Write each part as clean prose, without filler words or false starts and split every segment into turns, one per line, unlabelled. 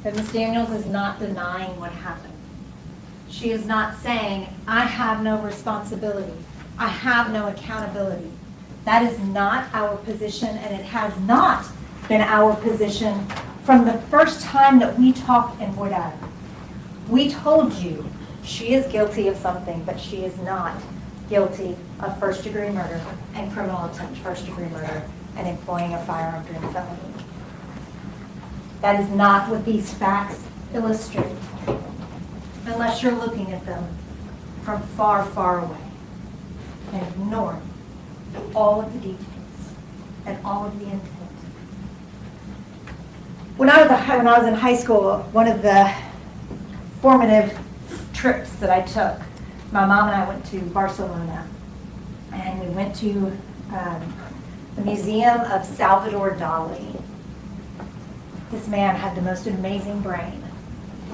But Ms. Daniels is not denying what happened. She is not saying, I have no responsibility. I have no accountability. That is not our position, and it has not been our position from the first time that we talked in Woodad. We told you she is guilty of something, but she is not guilty of first-degree murder and criminal attempt first-degree murder and employing a firearm during a felony. That is not what these facts illustrate, unless you're looking at them from far, far away and ignoring all of the details and all of the intent. When I was in high school, one of the formative trips that I took, my mom and I went to Barcelona, and we went to the Museum of Salvador Dali. This man had the most amazing brain.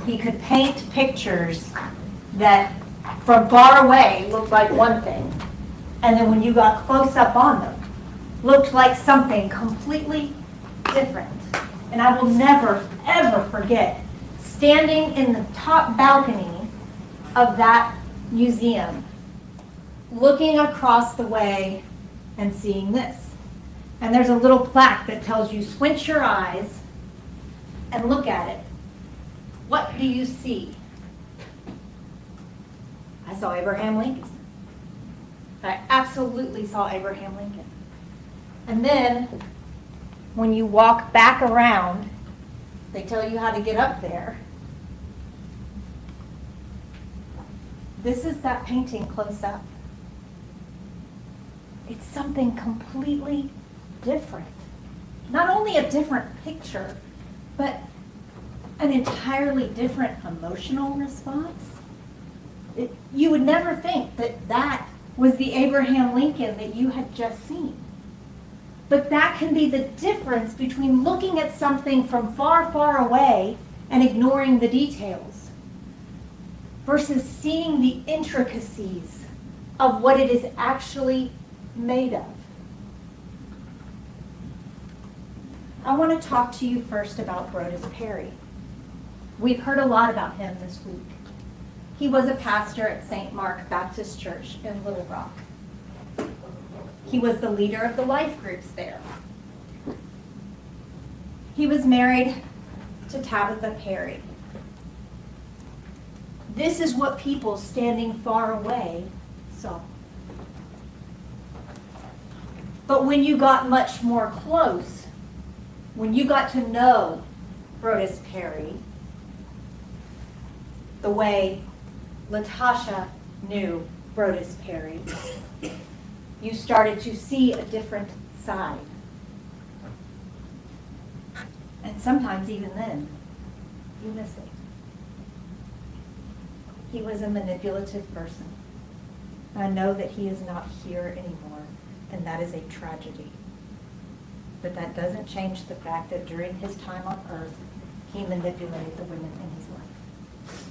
He could paint pictures that from far away looked like one thing, and then when you got close up on them, looked like something completely different. And I will never, ever forget standing in the top balcony of that museum, looking across the way and seeing this. And there's a little plaque that tells you, squint your eyes and look at it. What do you see? I saw Abraham Lincoln. I absolutely saw Abraham Lincoln. And then, when you walk back around, they tell you how to get up there. This is that painting close up. It's something completely different. Not only a different picture, but an entirely different emotional response. You would never think that that was the Abraham Lincoln that you had just seen. But that can be the difference between looking at something from far, far away and ignoring the details versus seeing the intricacies of what it is actually made of. I want to talk to you first about Brodus Perry. We've heard a lot about him this week. He was a pastor at St. Mark Baptist Church in Little Rock. He was the leader of the life groups there. He was married to Tabitha Perry. This is what people standing far away saw. But when you got much more close, when you got to know Brodus Perry, the way Latoshia knew Brodus Perry, you started to see a different side. And sometimes even then, you miss it. He was a manipulative person. I know that he is not here anymore, and that is a tragedy. But that doesn't change the fact that during his time on earth, he manipulated the women in his life.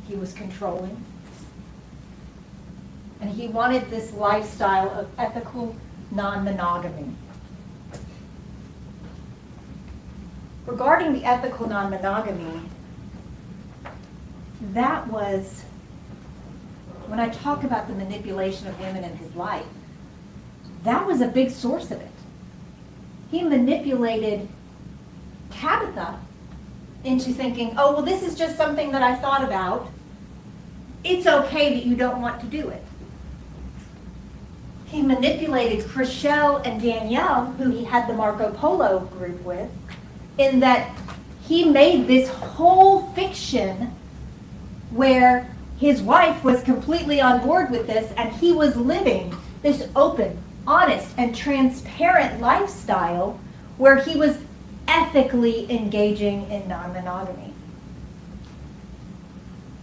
He was controlling. And he wanted this lifestyle of ethical non-monogamy. Regarding the ethical non-monogamy, that was, when I talk about the manipulation of women in his life, that was a big source of it. He manipulated Tabitha into thinking, oh, well, this is just something that I thought about. It's okay that you don't want to do it. He manipulated Chriselle and Danielle, who he had the Marco Polo group with, in that he made this whole fiction where his wife was completely on board with this, and he was living this open, honest, and transparent lifestyle where he was ethically engaging in non-monogamy.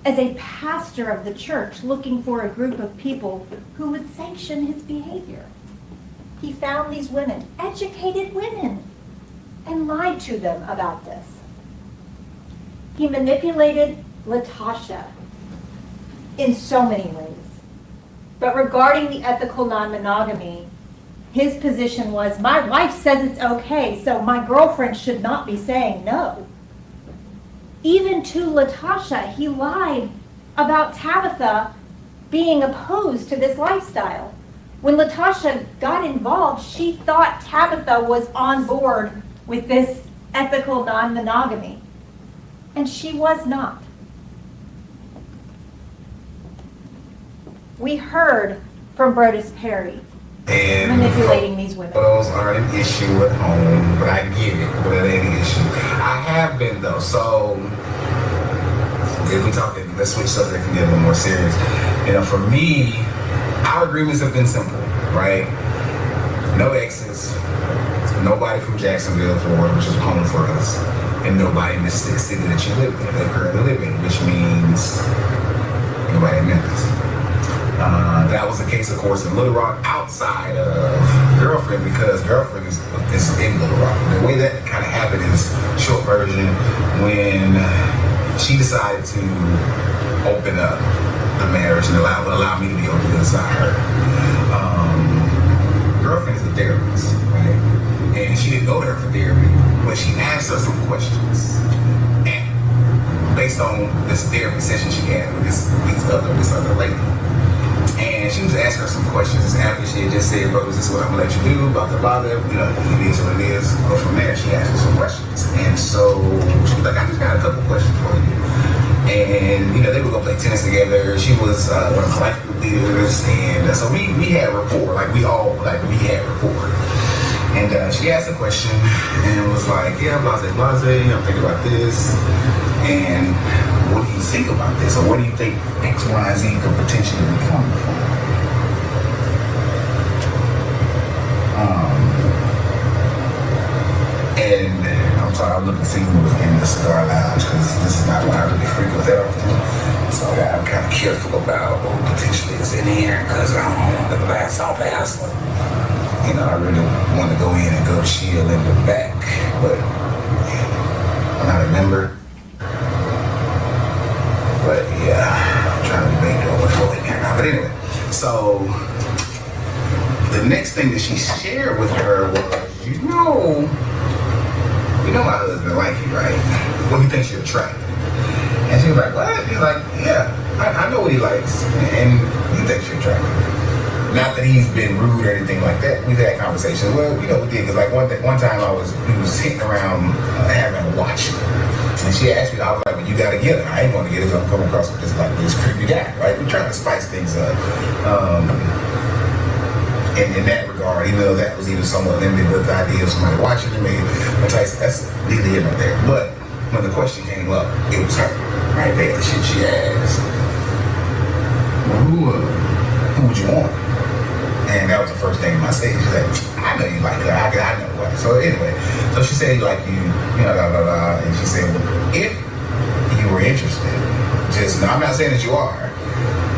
As a pastor of the church looking for a group of people who would sanction his behavior, he found these women, educated women, and lied to them about this. He manipulated Latoshia in so many ways. But regarding the ethical non-monogamy, his position was, my wife says it's okay, so my girlfriend should not be saying no. Even to Latoshia, he lied about Tabitha being opposed to this lifestyle. When Latoshia got involved, she thought Tabitha was on board with this ethical non-monogamy, and she was not. We heard from Brodus Perry
And
manipulating these women.
Those aren't an issue at home, but I get it, but it ain't an issue. I have been though, so if we talking, let's switch subject and get a little more serious. You know, for me, our agreements have been simple, right? No exes, nobody from Jacksonville, Florida, which is home for us, and nobody in the city that you live in, that currently live in, which means nobody in Memphis. That was the case, of course, in Little Rock, outside of Girlfriend, because Girlfriend is in Little Rock. The way that kind of happened is, short version, when she decided to open up the marriage and allow me to be on the other side of her. Girlfriend is a therapist, right? And she didn't go to her for therapy, but she asked her some questions. And based on this therapy session she had with this other lady. And she was asking her some questions after she had just said, bro, this is what I'm gonna let you do, blah, blah, blah, you know, it is what it is. Go from there, she asked her some questions. And so she was like, I just got a couple questions for you. And, you know, they would go play tennis together. She was one of the life group leaders. And so we had rapport, we had rapport. And she asked a question and was like, yeah, blase, I'm thinking about this. And what do you think about this? Or what do you think X, Y, Z could potentially become from? And I'm sorry, I'm looking to see who was in the cigar lounge because this is not what I really frequent that often. So I'm kind of careful about who potentially is in here because I don't want the glass all pass. You know, I really want to go in and go chill in the back, but I'm not a member. But yeah, I'm trying to debate what's going in there now. But anyway, so the next thing that she shared with her was, you know my husband like you, right? Well, he thinks you're attractive. And she was like, what? He's like, yeah, I know what he likes, and he thinks you're attractive. Not that he's been rude or anything like that. We've had conversations. Well, you know, we did, because like one time we was sitting around having a watch. And she asked me, I was like, well, you gotta get her. I ain't gonna get her, so I'm coming across with this creepy guy, right? We're trying to spice things up. In that regard, even though that was even somewhat limited with the idea of somebody watching him, that's neither here nor there. But when the question came up, it was her, right there. The shit she asked. Well, who would you want? And that was the first thing in my stage. She's like, I know you like her. I know what. So anyway, so she said, like you know, blah, blah, blah. And she said, well, if you were interested, just, now I'm not saying that you are,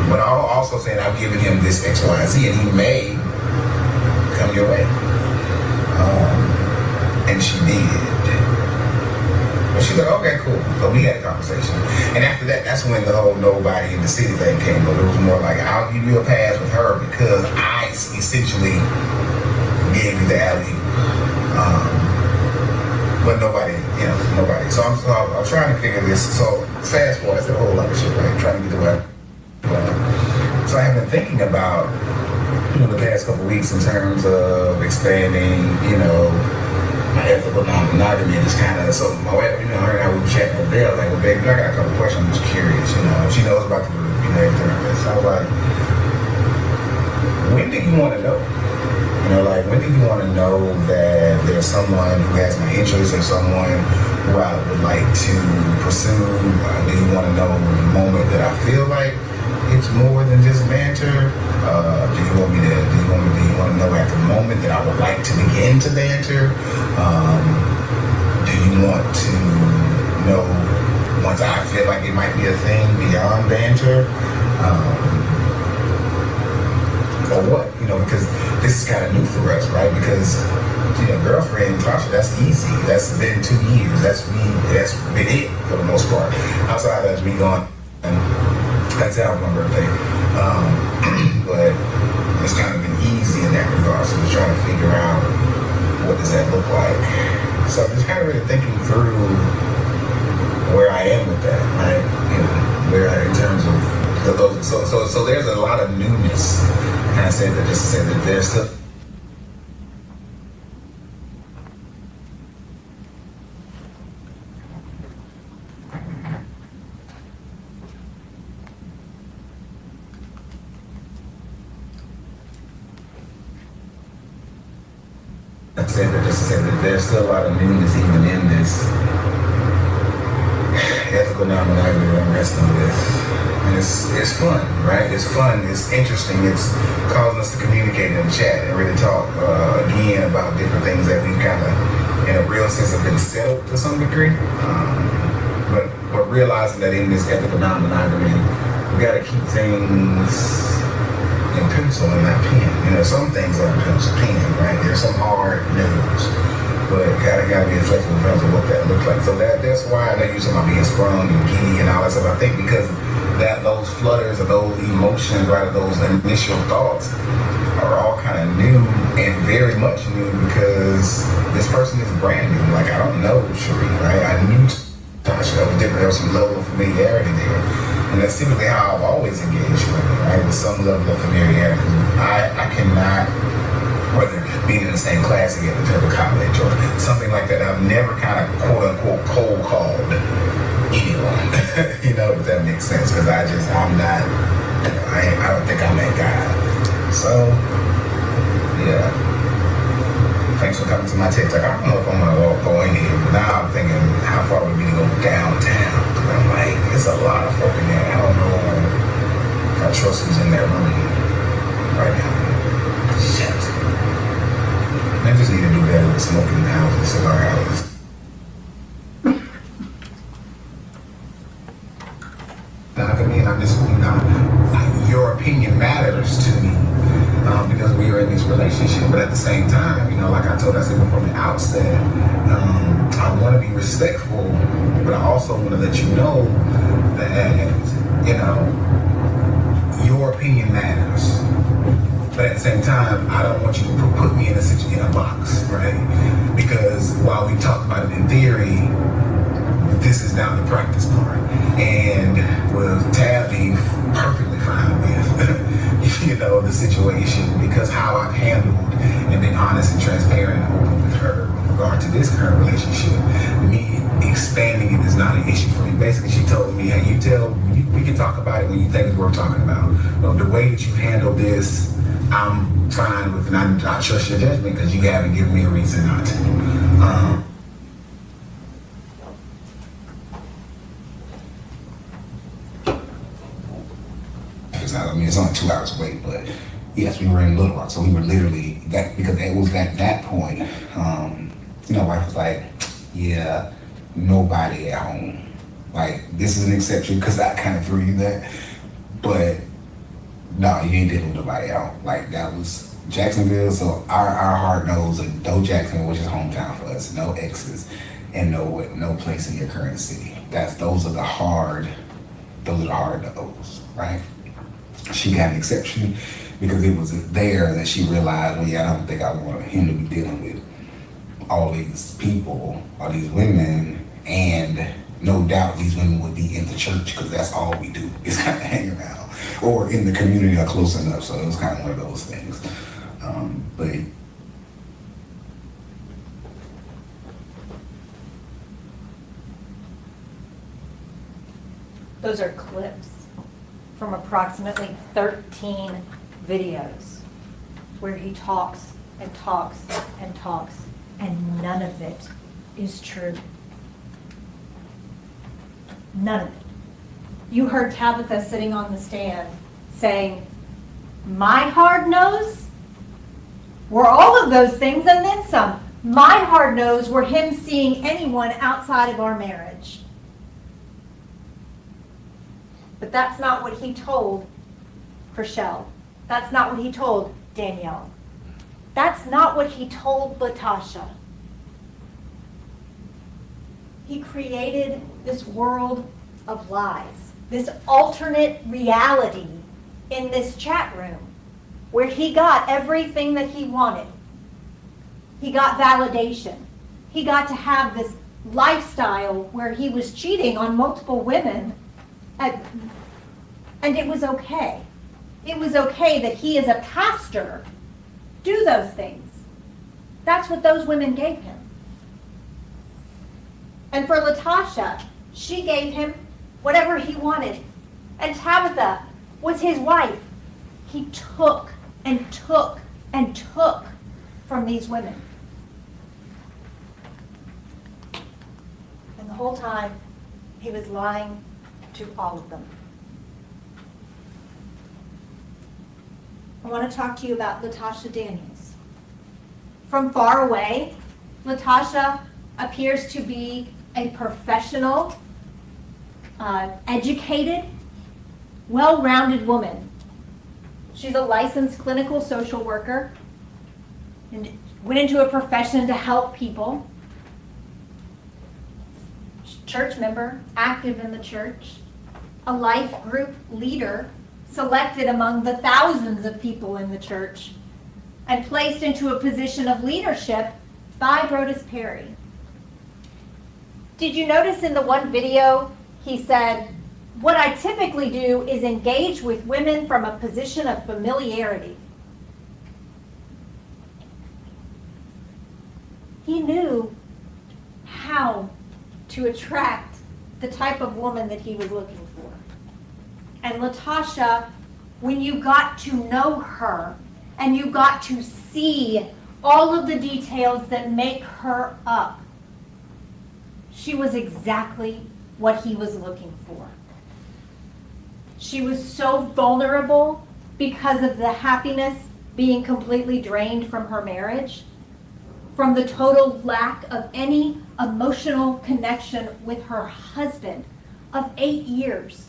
but I'm also saying I've given him this X, Y, and Z, and he may come your way. And she did. But she's like, okay, cool. But we had a conversation. And after that, that's when the whole nobody in the city thing came. But it was more like, I'll give you a pass with her because I essentially gave you the alley. But nobody. So I'm trying to figure this. So fast forward, that's a whole lot of shit, right? I'm trying to get the way. So I have been thinking about, the past couple of weeks in terms of expanding, my ethical non-monogamy, and just kind of, so my wife, her and I, we were chatting over there, like, well, baby, I got a couple of questions, I'm just curious, she knows about the, everything like this. So I was like, when did you want to know? When did you want to know that there's someone who has my interests or someone who I would like to pursue? Do you want to know the moment that I feel like it's more than just banter? Do you want to know at the moment that I would like to begin to banter? Do you want to know once I feel like it might be a thing beyond banter? Or what? Because this is kind of new for us, right? Because girlfriend, Tasha, that's easy. That's been 2 years. That's been it for the most part. Outside of us, we going. That's how my birthday. But it's kind of been easy in that regard. So we're trying to figure out what does that look like. So I'm just kind of really thinking through where I am with that, right? You know, where I, in terms of those. So there's a lot of newness. I kind of said that just to say that there's still. I said that just to say that there's still a lot of newness even in this ethical non-monogamy that I'm wrestling with. And it's fun, right? It's fun, it's interesting, it's causing us to communicate and chat and really talk again about different things that we've kind of, in a real sense, have been settled to some degree. But realizing that in this ethical non-monogamy, we gotta keep things in pencil and not pen. You know, some things are pencil, pen, right? There's some hard news, but gotta be flexible in terms of what that looks like. So that's why I know you're talking about being sprung and giddy and all that stuff. I think because that those flutters or those emotions, right, or those initial thoughts are all kind of new and very much new because this person is brand new. Like, I don't know Cherie, right? I knew Tasha, that was different. There was some level of familiarity there. And that's typically how I've always engaged with it, right? With some level of familiarity. I cannot, whether being in the same class again in terms of college or something like that, I've never kind of quote unquote cold called anyone. You know, if that makes sense. Because I'm not, you know, I don't think I'm that guy. So, yeah. Thanks for coming to my TikTok. I don't know if I'm gonna go in here, but now I'm thinking how far would be to go downtown. I'm like, there's a lot of folk in there. I don't know if I trust who's in that room right now. Shit. I just need to do better with smoking houses, cigar houses. I'm just, you know, your opinion matters to me because we are in this relationship. But at the same time, you know, like I said from the outset, I want to be respectful, but I also want to let you know that, you know, your opinion matters. But at the same time, I don't want you to put me in a box, right? Because while we talked about it in theory, this is now the practice part. And with Tab being perfectly fine with, you know, the situation, because how I've handled and been honest and transparent and open with her with regard to this current relationship, me expanding it is not an issue for me. Basically, she told me, hey, we can talk about it when you think it's worth talking about. But the way that you handle this, I'm fine with, and I trust your judgment because you haven't given me a reason not to. I mean, it's only 2 hours away, but yes, we were in Little Rock, so we were literally that because it was at that point. You know, wife was like, "Yeah, nobody at home. Like, this is an exception because I kind of threw you that, but no, you ain't dealing with nobody at home. Like, that was Jacksonville, so our heart knows no Jacksonville, which is hometown for us, no exes, and no place in your current city. Those are the hard no's, right?" She got an exception because it was there that she realized, well, yeah, I don't think I want him to be dealing with all these people, all these women, and no doubt these women would be in the church because that's all we do is kind of hang around, or in the community or close enough. So it was kind of one of those things. But
those are clips from approximately 13 videos where he talks and talks and talks, and none of it is true. None of it. You heard Tabitha sitting on the stand saying, my hard no's were all of those things and then some. My hard no's were him seeing anyone outside of our marriage. But that's not what he told Chriselle. That's not what he told Danielle. That's not what he told Latasha. He created this world of lies, this alternate reality in this chat room where he got everything that he wanted. He got validation. He got to have this lifestyle where he was cheating on multiple women, and it was okay. It was okay that he, as a pastor, do those things. That's what those women gave him. And for Latoshia, she gave him whatever he wanted. And Tabitha was his wife. He took and took and took from these women. And the whole time, he was lying to all of them. I want to talk to you about Latoshia Daniels. From far away, Latoshia appears to be a professional, educated, well-rounded woman. She's a licensed clinical social worker and went into a profession to help people. Church member, active in the church, a life group leader, selected among the thousands of people in the church, and placed into a position of leadership by Brodus Perry. Did you notice in the one video, he said, "What I typically do is engage with women from a position of familiarity." He knew how to attract the type of woman that he was looking for. And Latoshia, when you got to know her and you got to see all of the details that make her up, she was exactly what he was looking for. She was so vulnerable because of the happiness being completely drained from her marriage, from the total lack of any emotional connection with her husband of 8 years.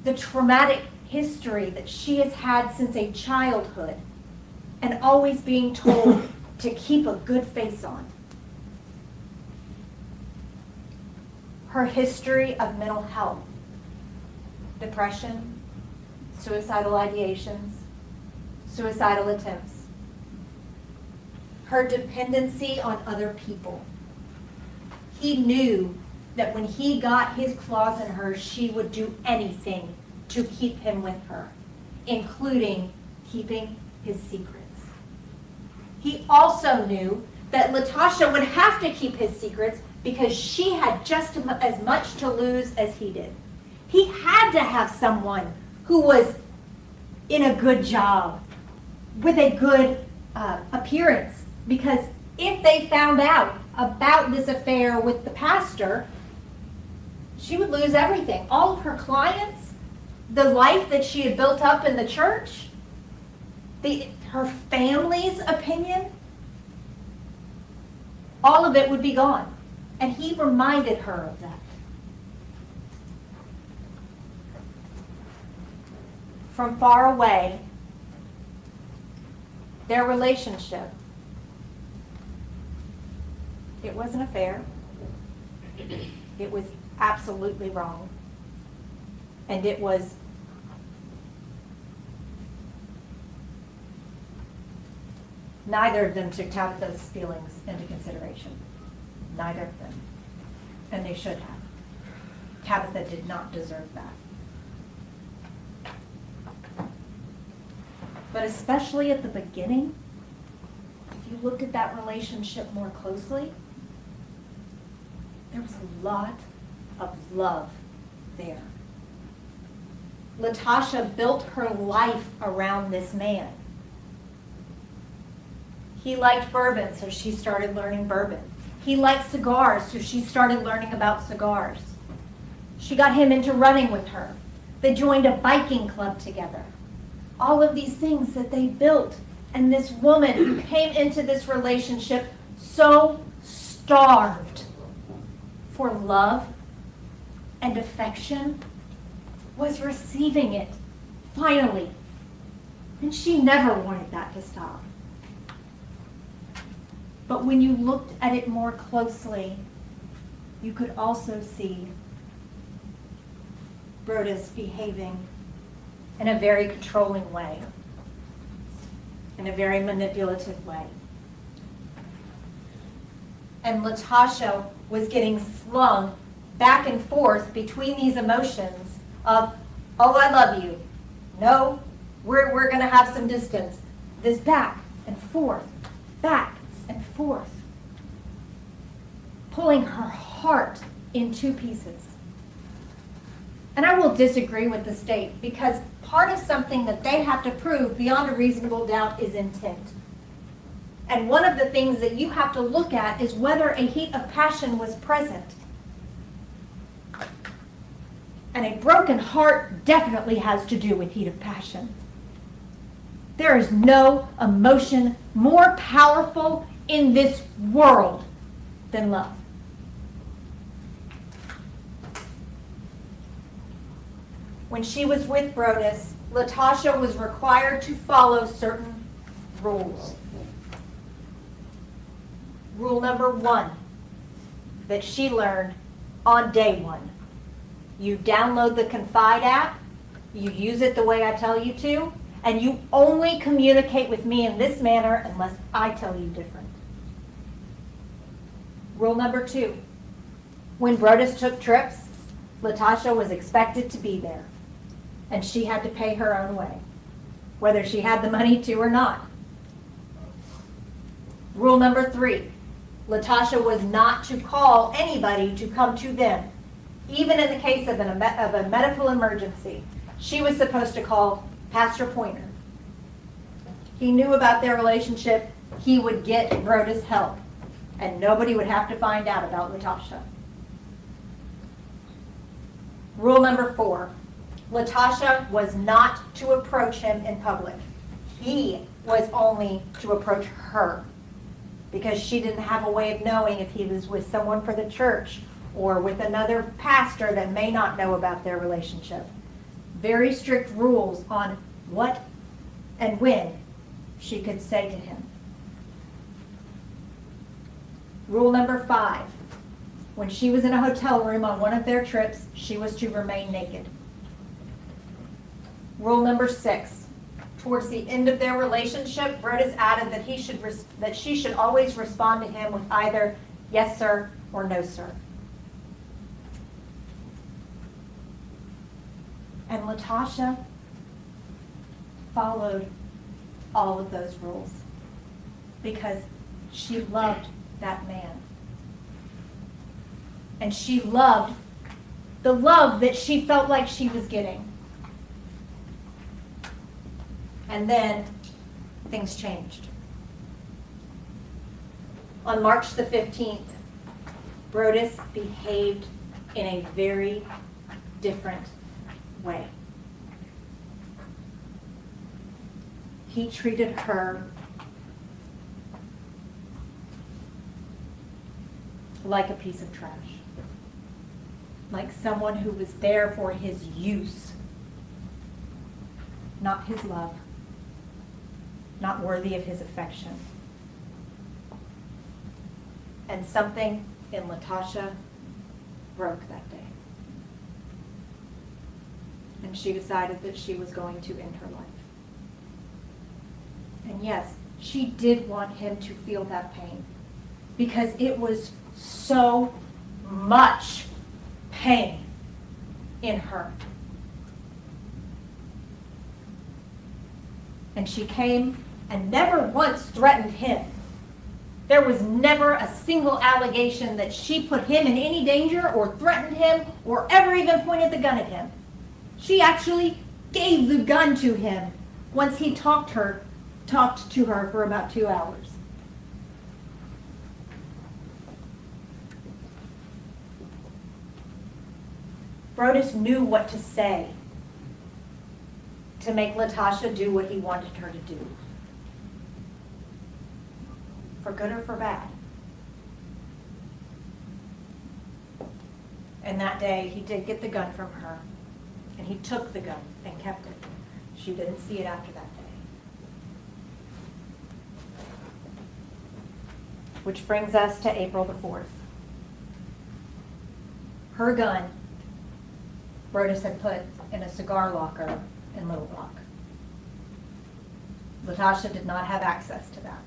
The traumatic history that she has had since a childhood, and always being told to keep a good face on. Her history of mental health, depression, suicidal ideations, suicidal attempts. Her dependency on other people. He knew that when he got his claws in her, she would do anything to keep him with her, including keeping his secrets. He also knew that Latoshia would have to keep his secrets because she had just as much to lose as he did. He had to have someone who was in a good job, with a good appearance, because if they found out about this affair with the pastor, she would lose everything. All of her clients, the life that she had built up in the church, her family's opinion, all of it would be gone. And he reminded her of that. From far away, their relationship, it was an affair. It was absolutely wrong. And it was neither of them took Tabitha's feelings into consideration. Neither of them. And they should have. Tabitha did not deserve that. But especially at the beginning, if you look at that relationship more closely, there was a lot of love there. Latoshia built her life around this man. He liked bourbon, so she started learning bourbon. He liked cigars, so she started learning about cigars. She got him into running with her. They joined a biking club together. All of these things that they built. And this woman who came into this relationship so starved for love and affection was receiving it, finally. And she never wanted that to stop. But when you looked at it more closely, you could also see Brodus behaving in a very controlling way, in a very manipulative way. and Latasha was getting slung back and forth between these emotions of, oh, I love you. No, we're going to have some distance. This back and forth, pulling her heart in two pieces. And I will disagree with the state, because part of something that they have to prove beyond a reasonable doubt is intent. And one of the things that you have to look at is whether a heat of passion was present. And a broken heart definitely has to do with heat of passion. There is no emotion more powerful in this world than love. When she was with Brodus, Latasha was required to follow certain rules. Rule number 1 that she learned on day 1. You download the Confide app, you use it the way I tell you to, and you only communicate with me in this manner unless I tell you different. Rule number 2, when Brodus took trips, Latasha was expected to be there, and she had to pay her own way, whether she had the money to or not. Rule number 3, Latasha was not to call anybody to come to them. Even in the case of a medical emergency, she was supposed to call Pastor Pointer. He knew about their relationship. He would get Brodus help, and nobody would have to find out about Latasha. Rule number 4, Latasha was not to approach him in public. He was only to approach her, because she didn't have a way of knowing if he was with someone for the church or with another pastor that may not know about their relationship. Very strict rules on what and when she could say to him. Rule number 5, when she was in a hotel room on one of their trips, she was to remain naked. Rule number 6, towards the end of their relationship, Brodus added that she should always respond to him with either yes sir or no sir. And Latasha followed all of those rules because she loved that man. And she loved the love that she felt like she was getting. And then things changed. On March the 15th, Brodus behaved in a very different way. He treated her like a piece of trash, like someone who was there for his use, not his love, not worthy of his affection. And something in Latasha broke that day. And she decided that she was going to end her life. And yes, she did want him to feel that pain, because it was so much pain in her. And she came and never once threatened him. There was never a single allegation that she put him in any danger or threatened him or ever even pointed the gun at him. She actually gave the gun to him once he talked to her for about 2 hours. Brodus knew what to say to make Latasha do what he wanted her to do. For good or for bad. And that day, he did get the gun from her. And he took the gun and kept it. She didn't see it after that day. Which brings us to April the 4th. Her gun, Brodus had put in a cigar locker in Little Rock. Latasha did not have access to that.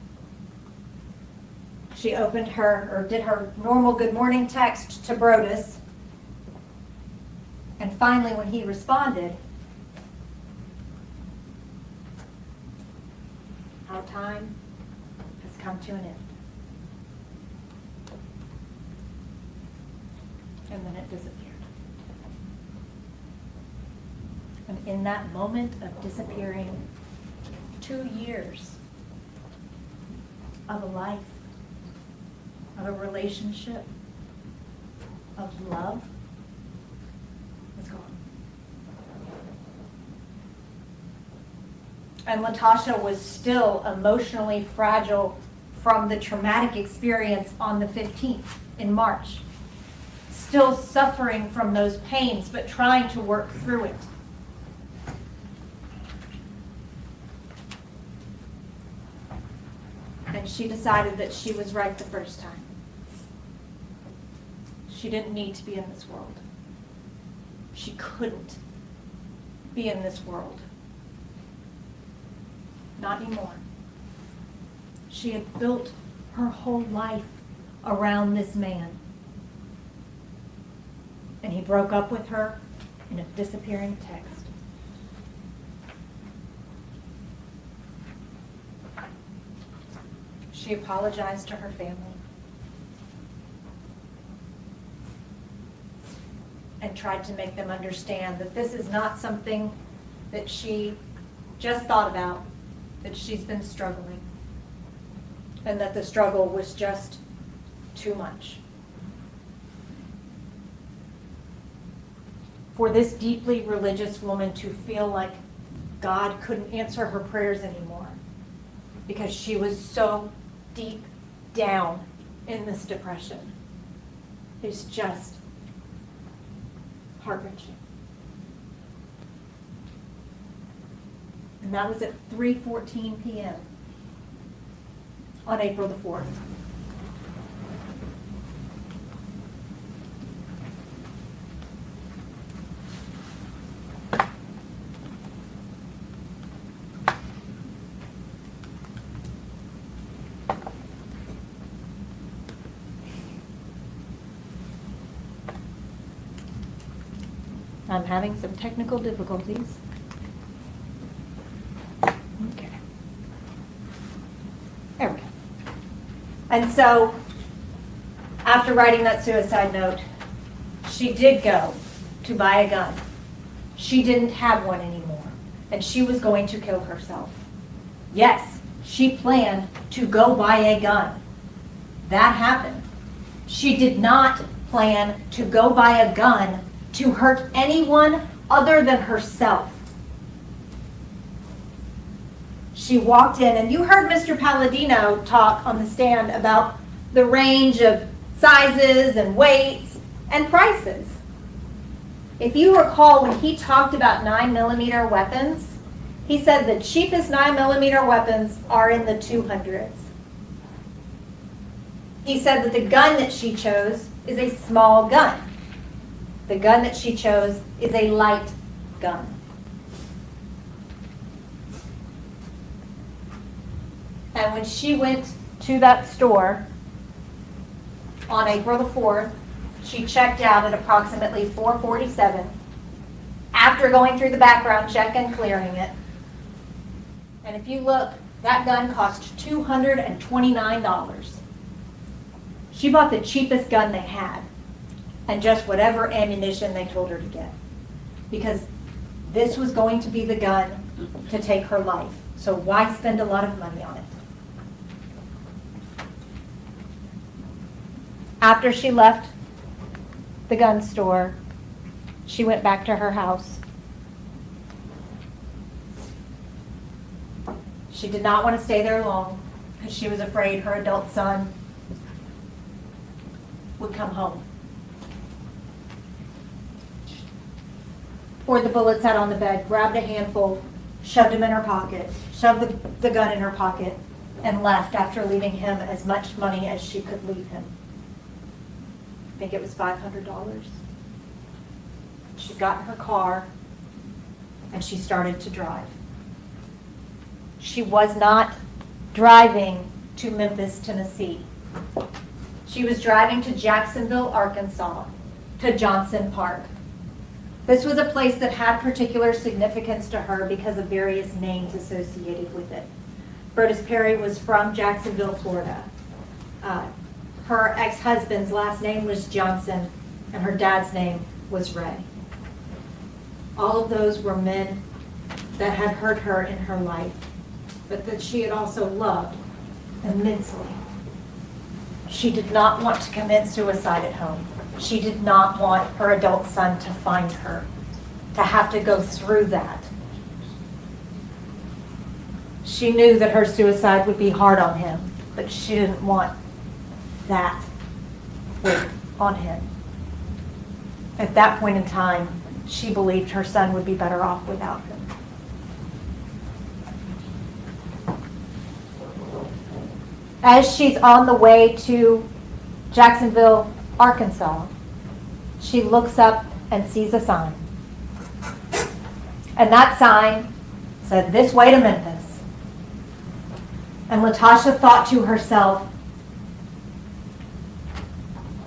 She opened her, or did her normal good morning text to Brodus. And finally, when he responded, our time has come to an end. And then it disappeared. And in that moment of disappearing, 2 years of a life, of a relationship, of love was gone. And Latasha was still emotionally fragile from the traumatic experience on the 15th in March. Still suffering from those pains, but trying to work through it. And she decided that she was right the first time. She didn't need to be in this world. She couldn't be in this world. Not anymore. She had built her whole life around this man. And he broke up with her in a disappearing text. She apologized to her family and tried to make them understand that this is not something that she just thought about, that she's been struggling, and that the struggle was just too much. For this deeply religious woman to feel like God couldn't answer her prayers anymore because she was so deep down in this depression is just heart-wrenching. And that was at 3:14 p.m. on April the 4th. I'm having some technical difficulties. Okay. There we go. And so, after writing that suicide note, she did go to buy a gun. She didn't have one anymore, and she was going to kill herself. Yes, she planned to go buy a gun. That happened. She did not plan to go buy a gun to hurt anyone other than herself. She walked in, and you heard Mr. Palladino talk on the stand about the range of sizes and weights and prices. If you recall, when he talked about 9mm weapons, he said the cheapest 9mm weapons are in the 200s. He said that the gun that she chose is a small gun. The gun that she chose is a light gun. And when she went to that store on April the 4th, she checked out at approximately 4:47 after going through the background check and clearing it. And if you look, that gun cost $229. She bought the cheapest gun they had, and just whatever ammunition they told her to get. Because this was going to be the gun to take her life. So why spend a lot of money on it? After she left the gun store, she went back to her house. She did not want to stay there long because she was afraid her adult son would come home. Poured the bullets out on the bed, grabbed a handful, shoved him in her pocket, shoved the gun in her pocket, and left after leaving him as much money as she could leave him. I think it was $500. She got in her car and she started to drive. She was not driving to Memphis, Tennessee. She was driving to Jacksonville, Arkansas, to Johnson Park. This was a place that had particular significance to her because of various names associated with it. Brodus Perry was from Jacksonville, Florida. Her ex-husband's last name was Johnson, and her dad's name was Ray. All of those were men that had hurt her in her life, but that she had also loved immensely. She did not want to commit suicide at home. She did not want her adult son to find her, to have to go through that. She knew that her suicide would be hard on him, but she didn't want that weight on him. At that point in time, she believed her son would be better off without him. As she's on the way to Jacksonville, Arkansas, she looks up and sees a sign. And that sign said, "This way to Memphis." And Latosha thought to herself,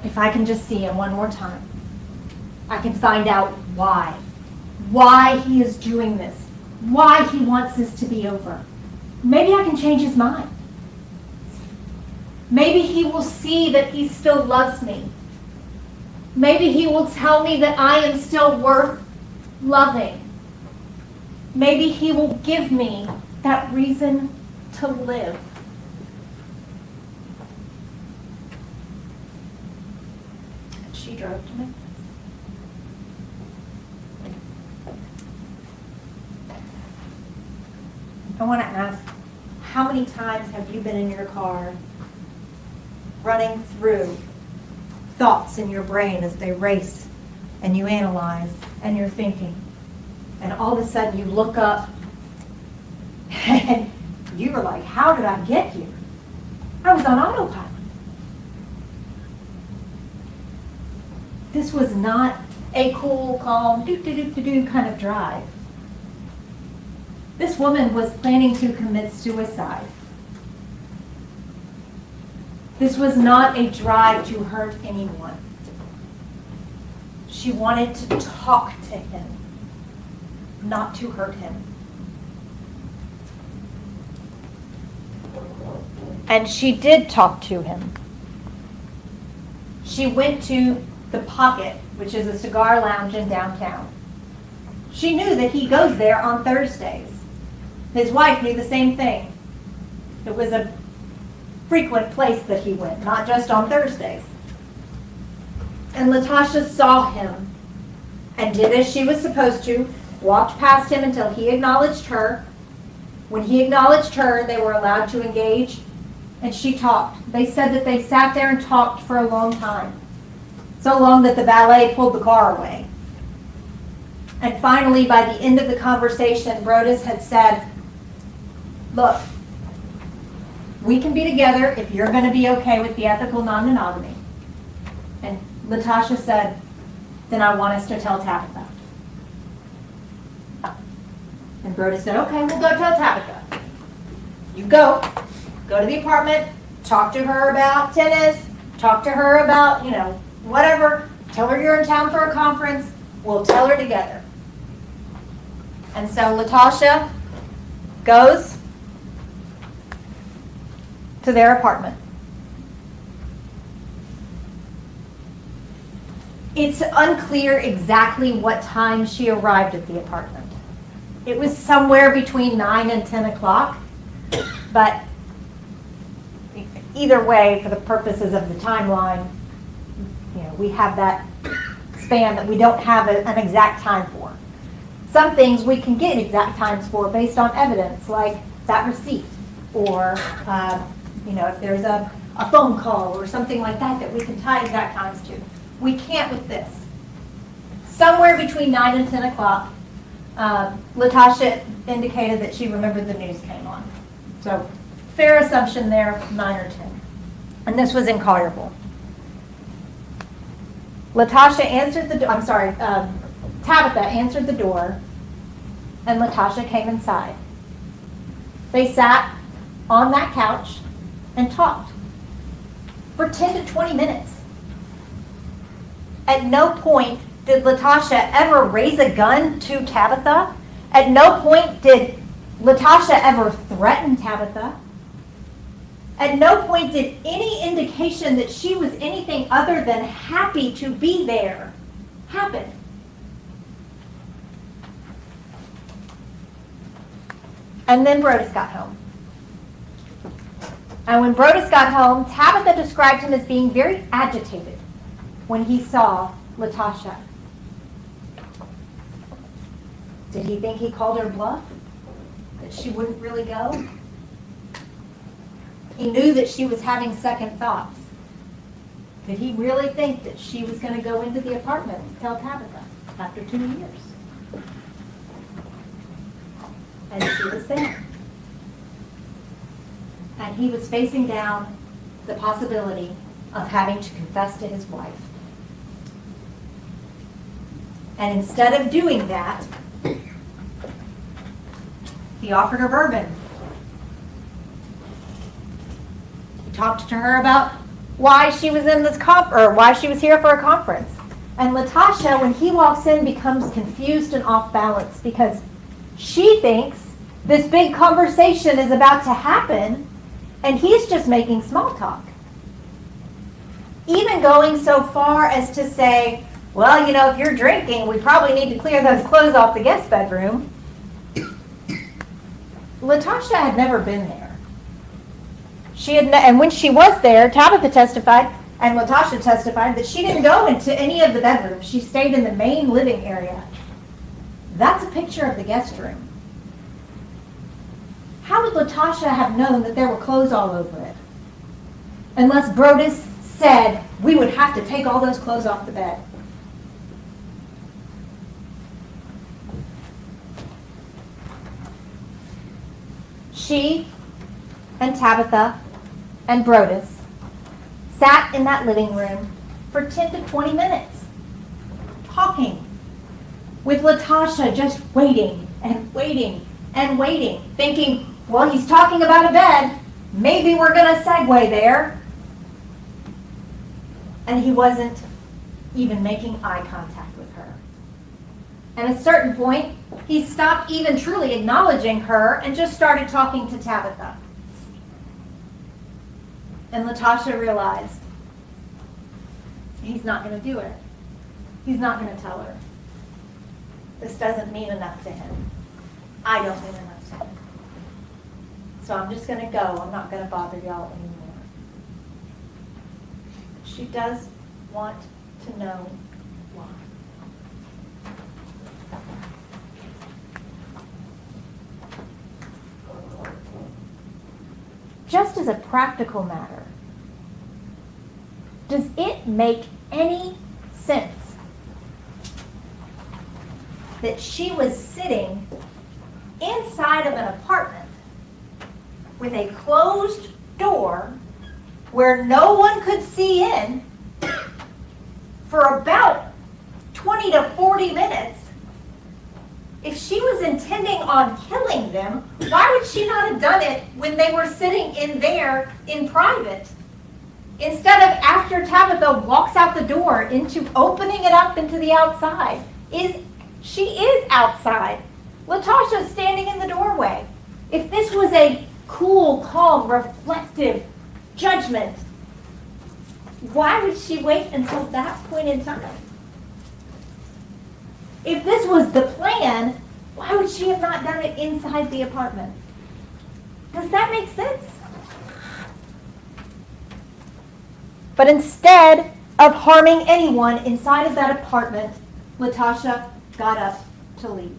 if I can just see him one more time, I can find out why he is doing this, why he wants this to be over. Maybe I can change his mind. Maybe he will see that he still loves me. Maybe he will tell me that I am still worth loving. Maybe he will give me that reason to live. She drove to Memphis. I want to ask, how many times have you been in your car running through thoughts in your brain as they race, and you analyze, and you're thinking, and all of a sudden you look up and you were like, how did I get here? I was on autopilot. This was not a cool, calm, do-do-do-do-do kind of drive. This woman was planning to commit suicide. This was not a drive to hurt anyone. She wanted to talk to him, not to hurt him. And she did talk to him. She went to the Pocket, which is a cigar lounge in downtown. She knew that he goes there on Thursdays. His wife knew the same thing. It was a frequent place that he went, not just on Thursdays. And Latosha saw him and did as she was supposed to, walked past him until he acknowledged her. When he acknowledged her, they were allowed to engage, and she talked. They said that they sat there and talked for a long time. So long that the valet pulled the car away. And finally, by the end of the conversation, Brodus had said, look, we can be together if you're going to be okay with the ethical non-monogamy. And Latosha said, then I want us to tell Tabitha. And Brodus said, okay, we'll go tell Tabitha. You go to the apartment, talk to her about tennis, talk to her about, whatever. Tell her you're in town for a conference. We'll tell her together. And so Latosha goes to their apartment. It's unclear exactly what time she arrived at the apartment. It was somewhere between 9 and 10 o'clock, but either way, for the purposes of the timeline, we have that span that we don't have an exact time for. Some things we can get exact times for based on evidence, like that receipt, or if there's a phone call or something like that we can tie exact times to. We can't with this. Somewhere between 9 and 10 o'clock, Latosha indicated that she remembered the news came on. So fair assumption there, 9 or 10. And this was in Collierville. Tabitha answered the door, and Latosha came inside. They sat on that couch and talked. for 10 to 20 minutes. At no point did Latasha ever raise a gun to Tabitha. At no point did Latasha ever threaten Tabitha. At no point did any indication that she was anything other than happy to be there happen. And then Brodus got home. And when Brodus got home, Tabitha described him as being very agitated when he saw Latasha. Did he think he called her bluff? That she wouldn't really go? He knew that she was having second thoughts. Did he really think that she was going to go into the apartment and tell Tabitha after 2 years? And she was there. And he was facing down the possibility of having to confess to his wife. And instead of doing that, he offered her bourbon. He talked to her about why she was in this why she was here for a conference. And Latasha, when he walks in, becomes confused and off balance because she thinks this big conversation is about to happen and he's just making small talk. Even going so far as to say, well, you know, if you're drinking, we probably need to clear those clothes off the guest bedroom. Latasha had never been there. And when she was there, Tabitha testified, and Latasha testified, that she didn't go into any of the bedrooms. She stayed in the main living area. That's a picture of the guest room. How would Latasha have known that there were clothes all over it? Unless Brodus said, we would have to take all those clothes off the bed. She and Tabitha and Brodus sat in that living room for 10 to 20 minutes, talking, with Latasha just waiting and waiting and waiting, thinking, well, he's talking about a bed. Maybe we're going to segue there. And he wasn't even making eye contact with her. At a certain point, he stopped even truly acknowledging her and just started talking to Tabitha. And Latasha realized he's not going to do it. He's not going to tell her. This doesn't mean enough to him. I don't mean enough to him. So I'm just going to go. I'm not going to bother y'all anymore. She does want to know why. Just as a practical matter, does it make any sense that she was sitting inside of an apartment with a closed door where no one could see in for about 20 to 40 minutes? If she was intending on killing them, why would she not have done it when they were sitting in there in private? Instead of after Tabitha walks out the door into opening it up into the outside. She is outside. Latasha's standing in the doorway. If this was a cool, calm, reflective judgment, why would she wait until that point in time? If this was the plan, why would she have not done it inside the apartment? Does that make sense? But instead of harming anyone inside of that apartment, Latasha got up to leave.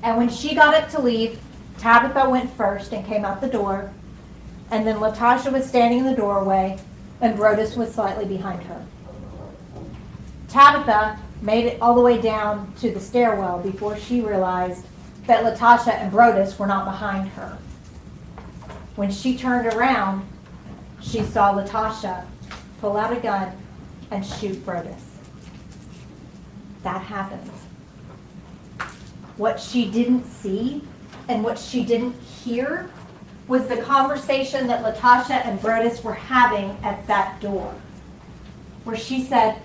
And when she got up to leave, Tabitha went first and came out the door. And then Latasha was standing in the doorway, and Brodus was slightly behind her. Tabitha made it all the way down to the stairwell before she realized that Latasha and Brodus were not behind her. When she turned around, she saw Latasha pull out a gun and shoot Brodus. That happened. What she didn't see and what she didn't hear was the conversation that Latoshia and Brodus were having at that door, where she said,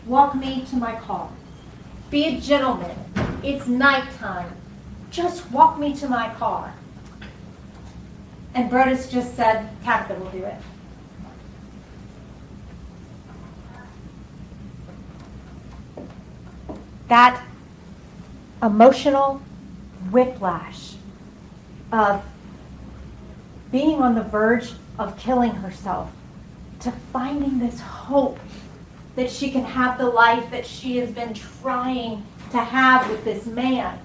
walk me to my car. Be a gentleman. It's nighttime. Just walk me to my car. And Brodus just said, Tabitha will do it. That emotional whiplash of being on the verge of killing herself to finding this hope that she can have the life that she has been trying to have with this man,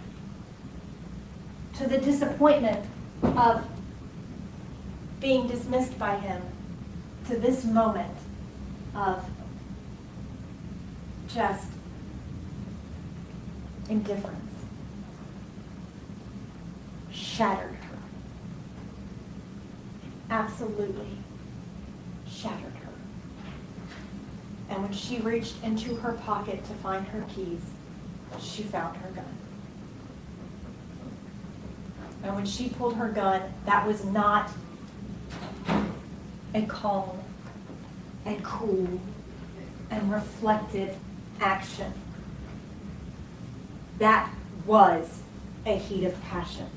to the disappointment of being dismissed by him, to this moment of just indifference, shattered her. Absolutely shattered her. And when she reached into her pocket to find her keys, she found her gun. And when she pulled her gun, that was not a calm and cool and reflected action. That was a heat of passion.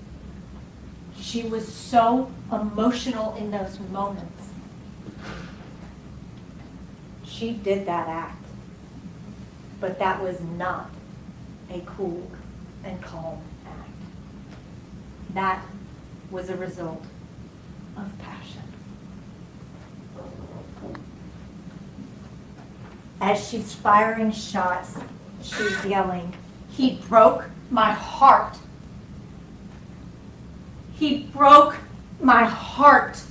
She was so emotional in those moments. She did that act, but that was not a cool and calm act. That was a result of passion. As she's firing shots, she's yelling, "He broke my heart. He broke my heart."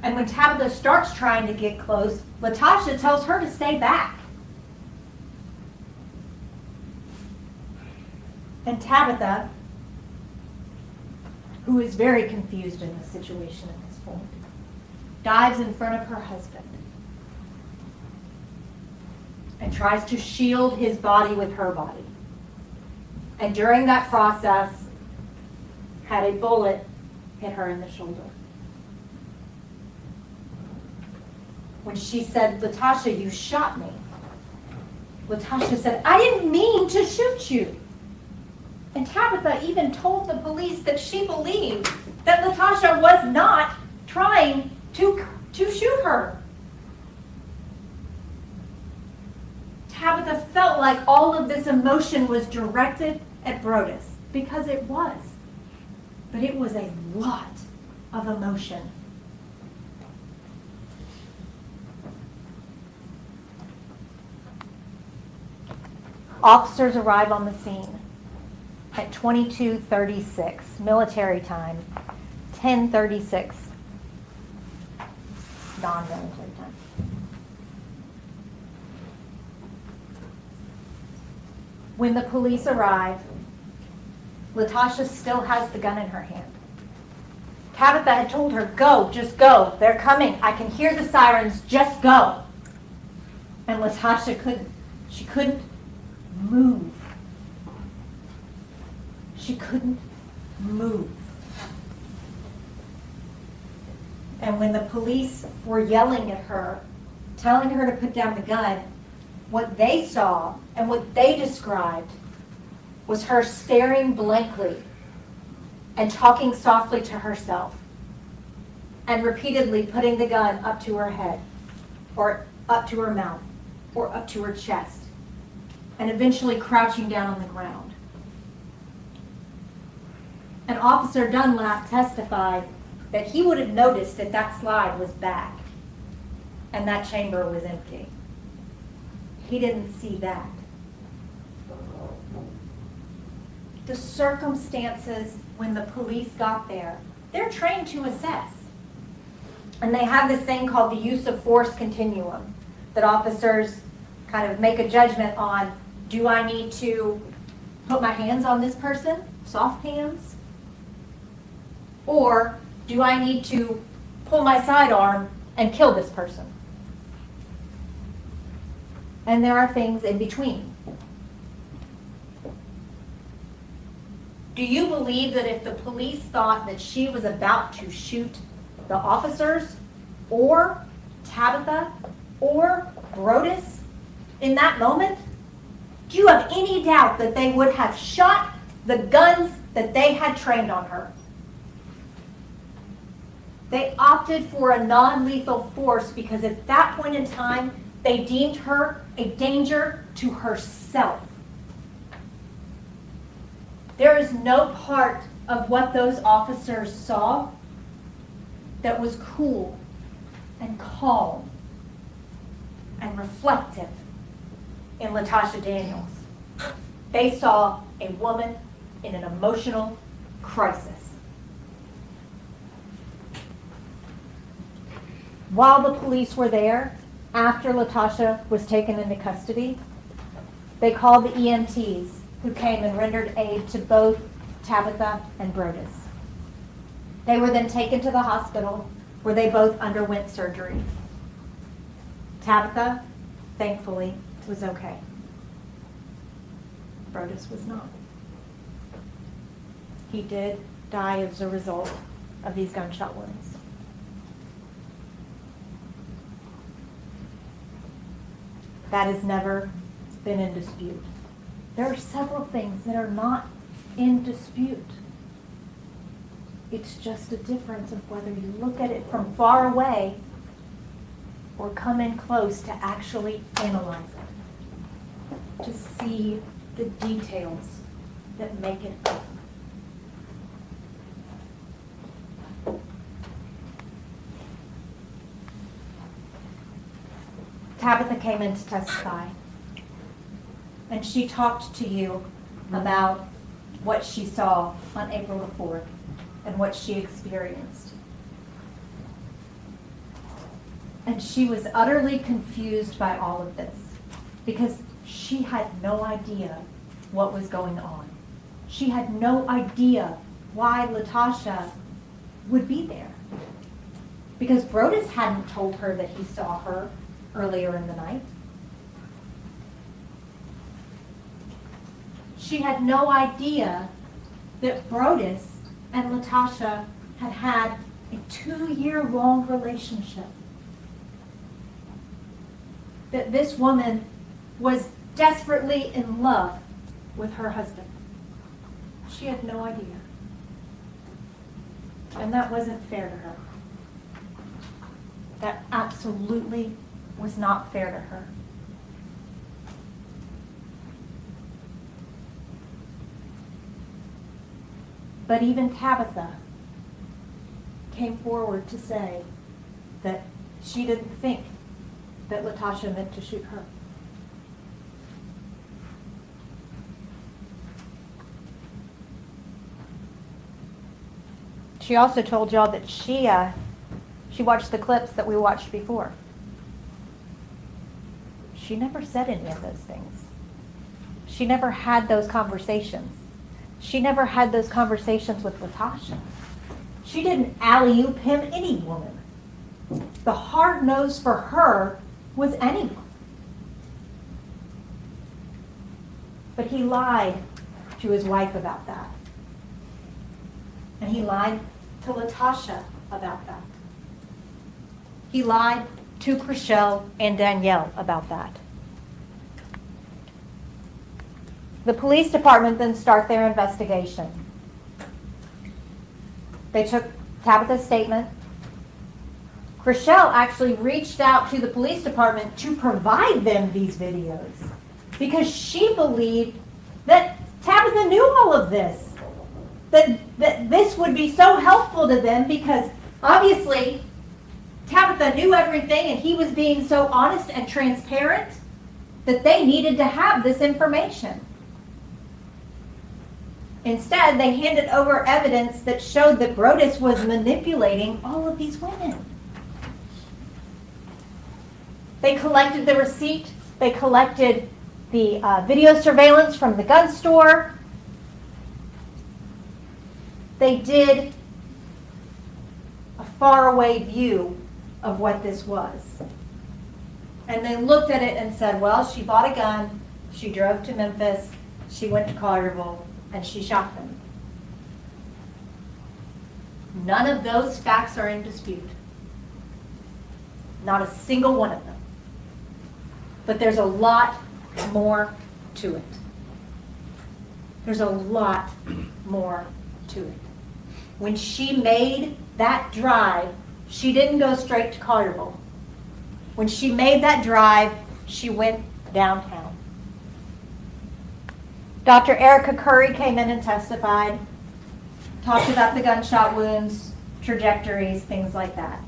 And when Tabitha starts trying to get close, Latoshia tells her to stay back. And Tabitha, who is very confused in the situation at this point, dives in front of her husband and tries to shield his body with her body. And during that process, had a bullet hit her in the shoulder. When she said, "Latoshia, you shot me," Latoshia said, "I didn't mean to shoot you." And Tabitha even told the police that she believed that Latoshia was not trying to shoot her. Tabitha felt like all of this emotion was directed at Brodus, because it was. But it was a lot of emotion. Officers arrive on the scene at 22:36, military time, 10:36, non-military time. When the police arrive, Latoshia still has the gun in her hand. Tabitha had told her, "Go, just go. They're coming. I can hear the sirens. Just go." And Latoshia couldn't. She couldn't move. She couldn't move. And when the police were yelling at her, telling her to put down the gun, what they saw and what they described was her staring blankly and talking softly to herself and repeatedly putting the gun up to her head or up to her mouth or up to her chest and eventually crouching down on the ground. And Officer Dunlap testified that he would have noticed that that slide was back and that chamber was empty. He didn't see that. The circumstances when the police got there, they're trained to assess. And they have this thing called the use of force continuum that officers kind of make a judgment on. Do I need to put my hands on this person, soft hands? Or do I need to pull my sidearm and kill this person? And there are things in between. Do you believe that if the police thought that she was about to shoot the officers or Tabitha or Brodus in that moment, do you have any doubt that they would have shot the guns that they had trained on her? They opted for a non-lethal force because at that point in time, they deemed her a danger to herself. There is no part of what those officers saw that was cool and calm and reflective in Latoshia Daniels. They saw a woman in an emotional crisis. While the police were there, after Latoshia was taken into custody, they called the EMTs who came and rendered aid to both Tabitha and Brodus. They were then taken to the hospital where they both underwent surgery. Tabitha, thankfully, was okay. Brodus was not. He did die as a result of these gunshot wounds. That has never been in dispute. There are several things that are not in dispute. It's just a difference of whether you look at it from far away or come in close to actually analyze it, to see the details that make it up. Tabitha came in to testify, and she talked to you about what she saw on April the 4th and what she experienced. And she was utterly confused by all of this because she had no idea what was going on. She had no idea why Latoshia would be there, because Brodus hadn't told her that he saw her earlier in the night. She had no idea that Brodus and Latoshia had had a 2-year-long relationship. That this woman was desperately in love with her husband. She had no idea. And that wasn't fair to her. That absolutely was not fair to her. But even Tabitha came forward to say that she didn't think that Latoshia meant to shoot her. She also told y'all that she watched the clips that we watched before. She never said any of those things. She never had those conversations. She never had those conversations with Latoshia. She didn't alley-oop him any woman. The hard nose for her was anyone. But he lied to his wife about that. And he lied to Latoshia about that. He lied to Chriselle and Danielle about that. The police department then start their investigation. They took Tabitha's statement. Chriselle actually reached out to the police department to provide them these videos because she believed that Tabitha knew all of this. That this would be so helpful to them because obviously Tabitha knew everything and he was being so honest and transparent that they needed to have this information. Instead, they handed over evidence that showed that Brodus was manipulating all of these women. They collected the receipt. They collected the video surveillance from the gun store. They did a faraway view of what this was. And they looked at it and said, well, she bought a gun, she drove to Memphis, she went to Collierville, and she shot them. None of those facts are in dispute. Not a single one of them. But there's a lot more to it. There's a lot more to it. When she made that drive, she didn't go straight to Collierville. When she made that drive, she went downtown. Dr. Erica Curry came in and testified, talked about the gunshot wounds, trajectories, things like that.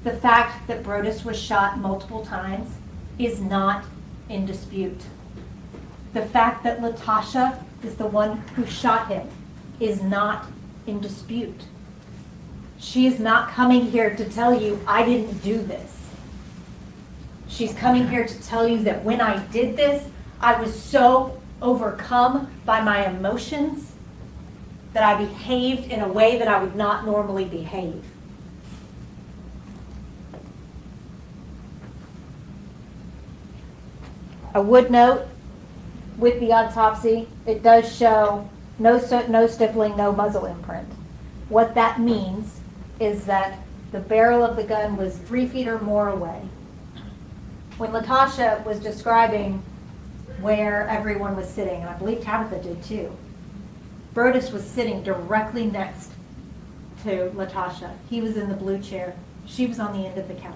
The fact that Brodus was shot multiple times is not in dispute. The fact that Latosha is the one who shot him is not in dispute. She is not coming here to tell you, I didn't do this. She's coming here to tell you that when I did this, I was so overcome by my emotions that I behaved in a way that I would not normally behave. I would note, with the autopsy, it does show no stippling, no muzzle imprint. What that means is that the barrel of the gun was 3 feet or more away. When Latosha was describing where everyone was sitting, and I believe Tabitha did too, Brodus was sitting directly next to Latosha. He was in the blue chair. She was on the end of the couch.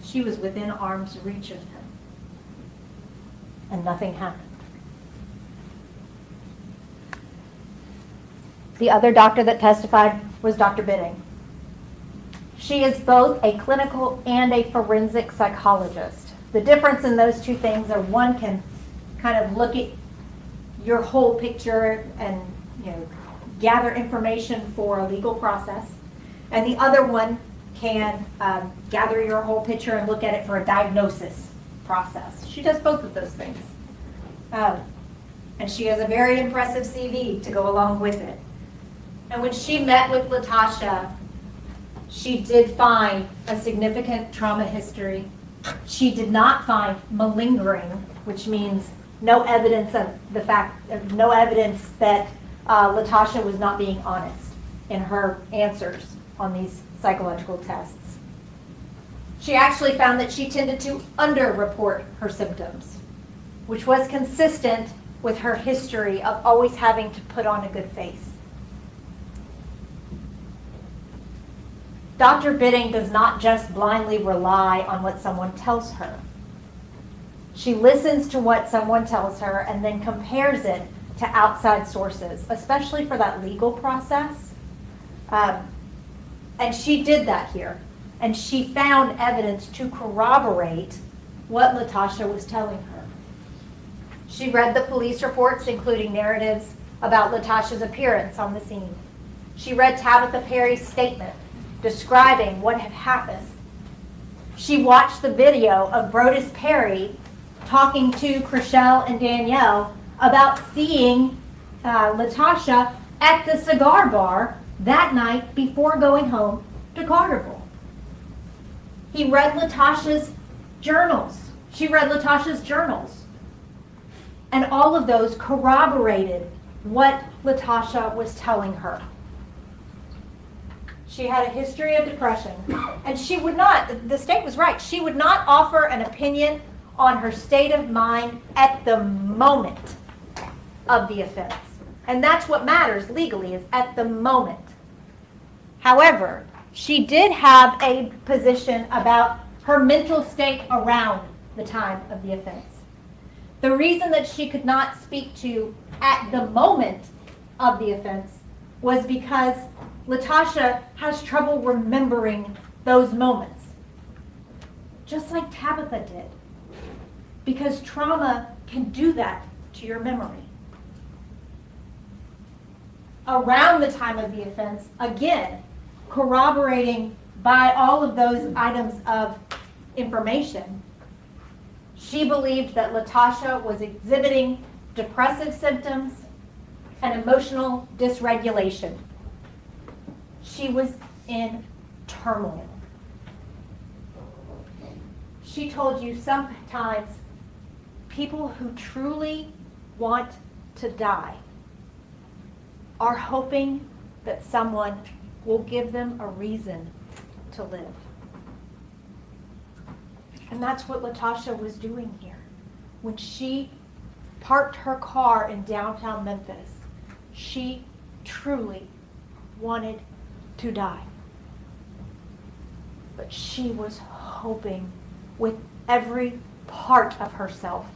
She was within arm's reach of him. And nothing happened. The other doctor that testified was Dr. Bidding. She is both a clinical and a forensic psychologist. The difference in those two things are one can kind of look at your whole picture and gather information for a legal process, and the other one can gather your whole picture and look at it for a diagnosis process. She does both of those things. And she has a very impressive CV to go along with it. And when she met with Latosha, she did find a significant trauma history. She did not find malingering, which means no evidence of no evidence that Latosha was not being honest in her answers on these psychological tests. She actually found that she tended to underreport her symptoms, which was consistent with her history of always having to put on a good face. Dr. Bidding does not just blindly rely on what someone tells her. She listens to what someone tells her and then compares it to outside sources, especially for that legal process. And she did that here. And she found evidence to corroborate what Latosha was telling her. She read the police reports, including narratives about Latosha's appearance on the scene. She read Tabitha Perry's statement describing what had happened. She watched the video of Brodus Perry talking to Chriselle and Danielle about seeing Latosha at the cigar bar that night before going home to Carterville. He read Latosha's journals. She read Latosha's journals. And all of those corroborated what Latosha was telling her. She had a history of depression, and she would not, the state was right, she would not offer an opinion on her state of mind at the moment of the offense. And that's what matters legally, is at the moment. However, she did have a position about her mental state around the time of the offense. The reason that she could not speak to at the moment of the offense was because Latosha has trouble remembering those moments, just like Tabitha did, because trauma can do that to your memory. Around the time of the offense, again, corroborating by all of those items of information, she believed that Latosha was exhibiting depressive symptoms and emotional dysregulation. She was in turmoil. She told you sometimes people who truly want to die are hoping that someone will give them a reason to live. And that's what Latoshia was doing here. When she parked her car in downtown Memphis, she truly wanted to die. But she was hoping with every part of herself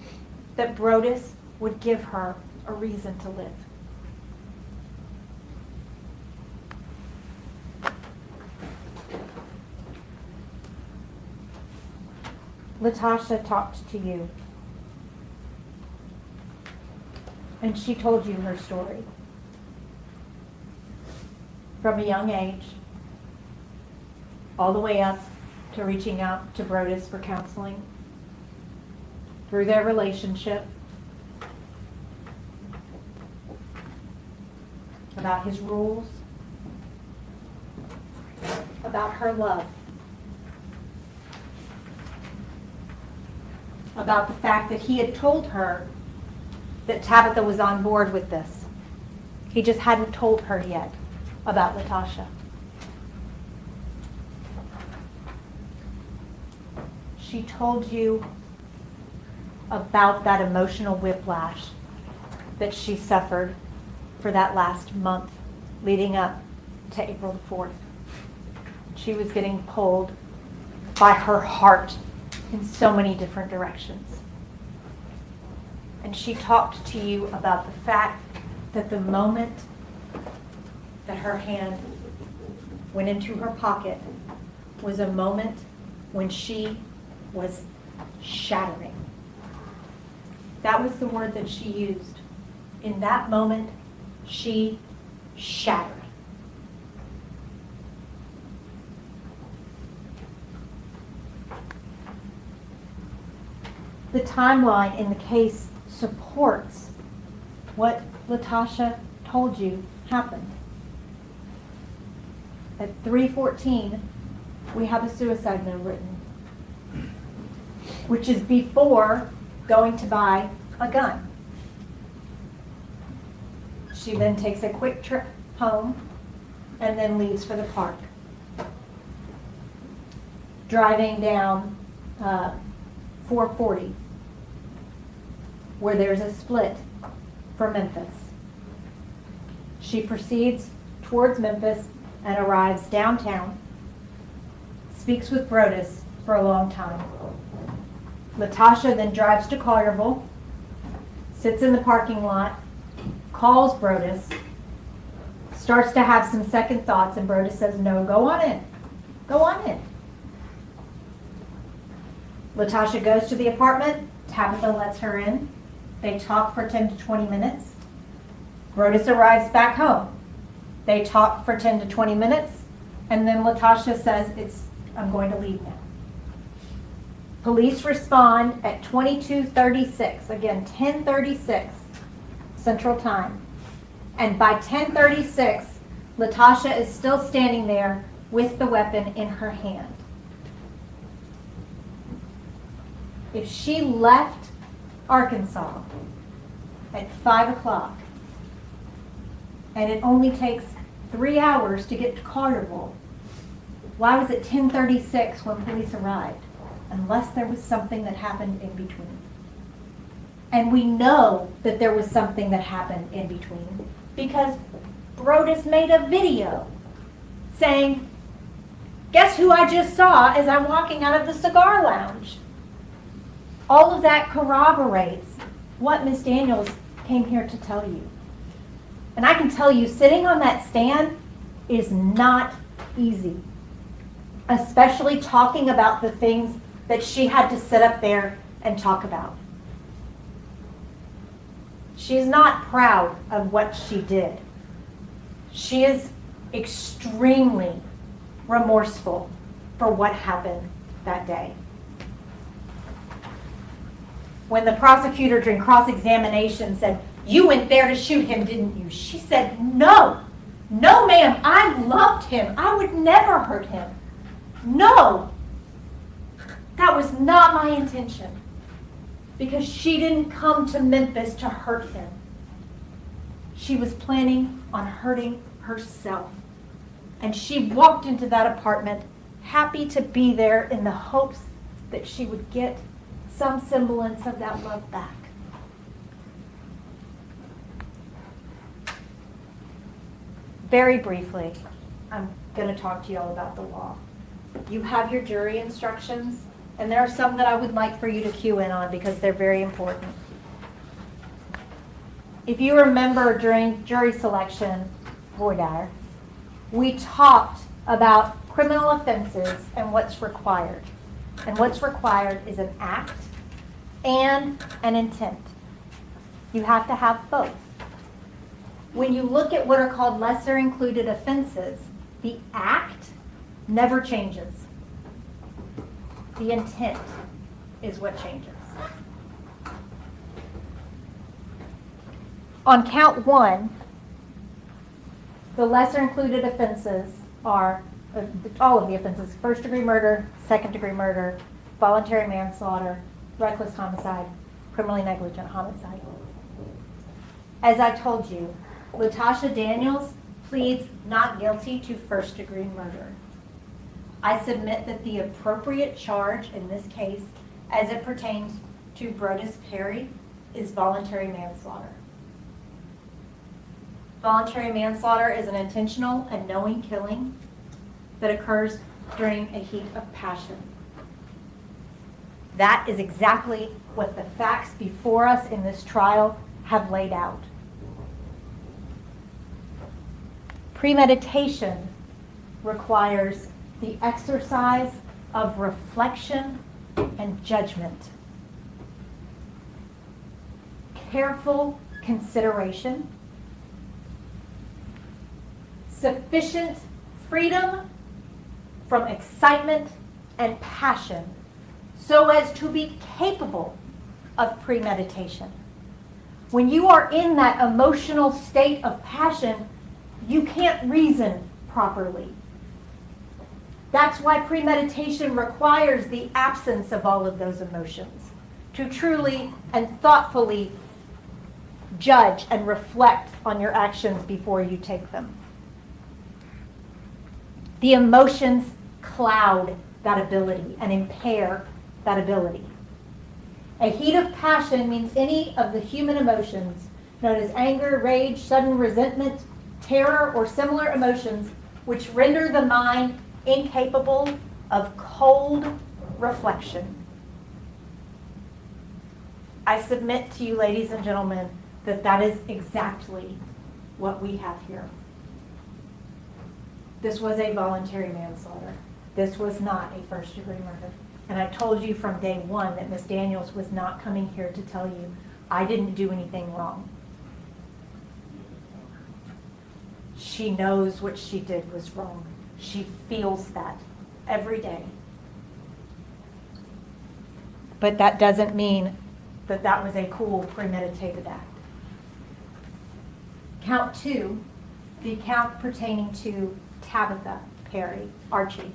that Brodus would give her a reason to live. Latoshia talked to you, and she told you her story. From a young age, all the way up to reaching out to Brodus for counseling, through their relationship, about his rules, about her love, about the fact that he had told her that Tabitha was on board with this. He just hadn't told her yet about Latoshia. She told you about that emotional whiplash that she suffered for that last month leading up to April the 4th. She was getting pulled by her heart in so many different directions. And she talked to you about the fact that the moment that her hand went into her pocket was a moment when she was shattering. That was the word that she used. In that moment, she shattered. The timeline in the case supports what Latoshia told you happened. At 3:14, we have a suicide note written, which is before going to buy a gun. She then takes a quick trip home and then leaves for the park. Driving down 440, where there's a split for Memphis. She proceeds towards Memphis and arrives downtown, speaks with Brodus for a long time. Latoshia then drives to Collierville, sits in the parking lot, calls Brodus, starts to have some second thoughts, and Brodus says, "No, go on in. Go on in." Latoshia goes to the apartment. Tabitha lets her in. They talk for 10 to 20 minutes. Brodus arrives back home. They talk for 10 to 20 minutes, and then Latoshia says, "I'm going to leave now." Police respond at 22:36, again, 10:36 Central Time. And by 10:36, Latoshia is still standing there with the weapon in her hand. If she left Arkansas at 5 o'clock, and it only takes 3 hours to get to Collierville, why was it 10:36 when police arrived? Unless there was something that happened in between. And we know that there was something that happened in between because Brodus made a video saying, "Guess who I just saw as I'm walking out of the cigar lounge?" All of that corroborates what Ms. Daniels came here to tell you. And I can tell you, sitting on that stand is not easy, especially talking about the things that she had to sit up there and talk about. She's not proud of what she did. She is extremely remorseful for what happened that day. When the prosecutor during cross-examination said, "You went there to shoot him, didn't you?" She said, "No. No, ma'am, I loved him. I would never hurt him. No. That was not my intention." Because she didn't come to Memphis to hurt him. She was planning on hurting herself. And she walked into that apartment happy to be there in the hopes that she would get some semblance of that love back. Very briefly, I'm going to talk to you all about the law. You have your jury instructions, and there are some that I would like for you to cue in on because they're very important. If you remember during jury selection, voir dire, we talked about criminal offenses and what's required. And what's required is an act and an intent. You have to have both. When you look at what are called lesser included offenses, the act never changes. The intent is what changes. On count 1, the lesser included offenses are all of the offenses: first-degree murder, second-degree murder, voluntary manslaughter, reckless homicide, criminally negligent homicide. As I told you, Latoshia Daniels pleads not guilty to first-degree murder. I submit that the appropriate charge in this case, as it pertains to Brodus Perry, is voluntary manslaughter. Voluntary manslaughter is an intentional and knowing killing that occurs during a heat of passion. That is exactly what the facts before us in this trial have laid out. Premeditation requires the exercise of reflection and judgment, careful consideration, sufficient freedom from excitement and passion so as to be capable of premeditation. When you are in that emotional state of passion, you can't reason properly. That's why premeditation requires the absence of all of those emotions to truly and thoughtfully judge and reflect on your actions before you take them. The emotions cloud that ability and impair that ability. A heat of passion means any of the human emotions known as anger, rage, sudden resentment, terror, or similar emotions which render the mind incapable of cold reflection. I submit to you, ladies and gentlemen, that that is exactly what we have here. This was a voluntary manslaughter. This was not a first-degree murder. And I told you from day one that Ms. Daniels was not coming here to tell you I didn't do anything wrong. She knows what she did was wrong. She feels that every day. But that doesn't mean that that was a cool, premeditated act. Count 2, the account pertaining to Tabitha Perry, Archie.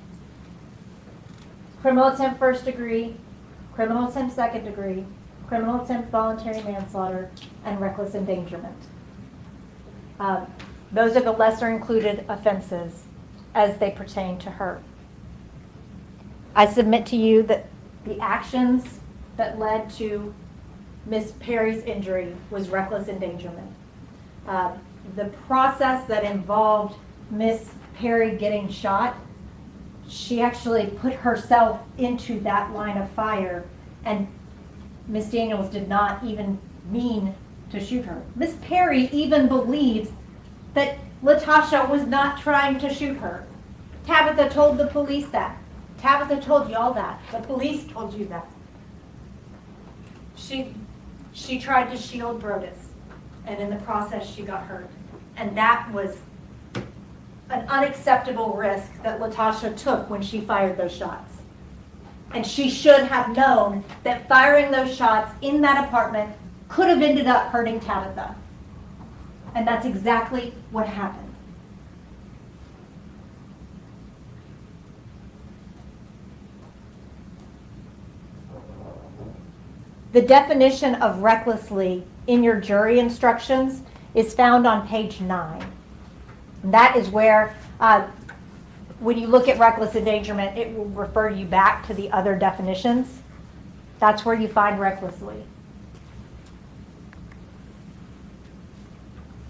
Criminal attempt first degree, criminal attempt second degree, criminal attempt voluntary manslaughter, and reckless endangerment. Those are the lesser included offenses as they pertain to her. I submit to you that the actions that led to Ms. Perry's injury was reckless endangerment. The process that involved Ms. Perry getting shot, she actually put herself into that line of fire, and Ms. Daniels did not even mean to shoot her. Ms. Perry even believes that Latoshia was not trying to shoot her. Tabitha told the police that. Tabitha told y'all that. The police told you that. She tried to shield Brodus, and in the process she got hurt. And that was an unacceptable risk that Latoshia took when she fired those shots. And she should have known that firing those shots in that apartment could have ended up hurting Tabitha. And that's exactly what happened. The definition of recklessly in your jury instructions is found on page 9. And that is where, when you look at reckless endangerment, it will refer you back to the other definitions. That's where you find recklessly.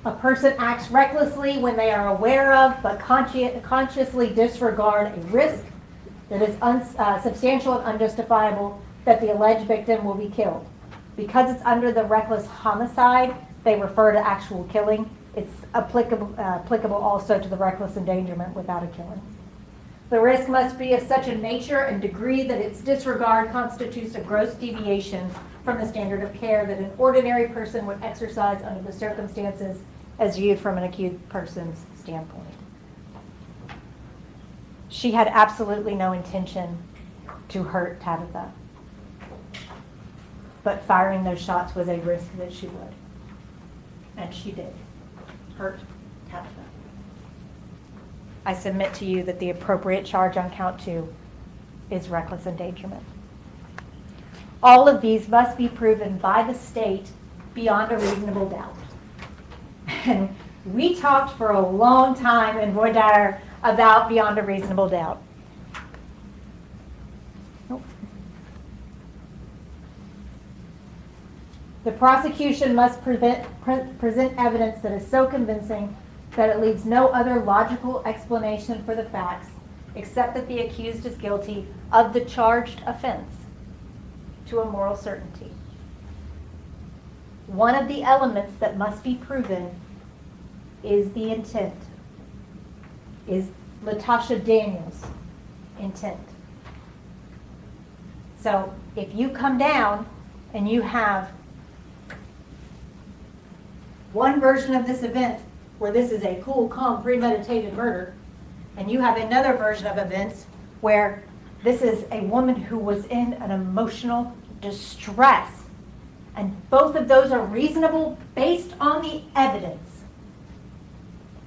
A person acts recklessly when they are aware of but consciously disregard a risk that is substantial and unjustifiable that the alleged victim will be killed. Because it's under the reckless homicide, they refer to actual killing. It's applicable also to the reckless endangerment without a killing. The risk must be of such a nature and degree that its disregard constitutes a gross deviation from the standard of care that an ordinary person would exercise under the circumstances as viewed from an accused person's standpoint. She had absolutely no intention to hurt Tabitha, but firing those shots was a risk that she would. And she did hurt Tabitha. I submit to you that the appropriate charge on count 2 is reckless endangerment. All of these must be proven by the state beyond a reasonable doubt. And we talked for a long time in voir dire about beyond a reasonable doubt. Nope. The prosecution must present evidence that is so convincing that it leaves no other logical explanation for the facts except that the accused is guilty of the charged offense to a moral certainty. One of the elements that must be proven is the intent, is Latoshia Daniels' intent. So if you come down and you have one version of this event where this is a cool, calm, premeditated murder, and you have another version of events where this is a woman who was in an emotional distress, and both of those are reasonable based on the evidence,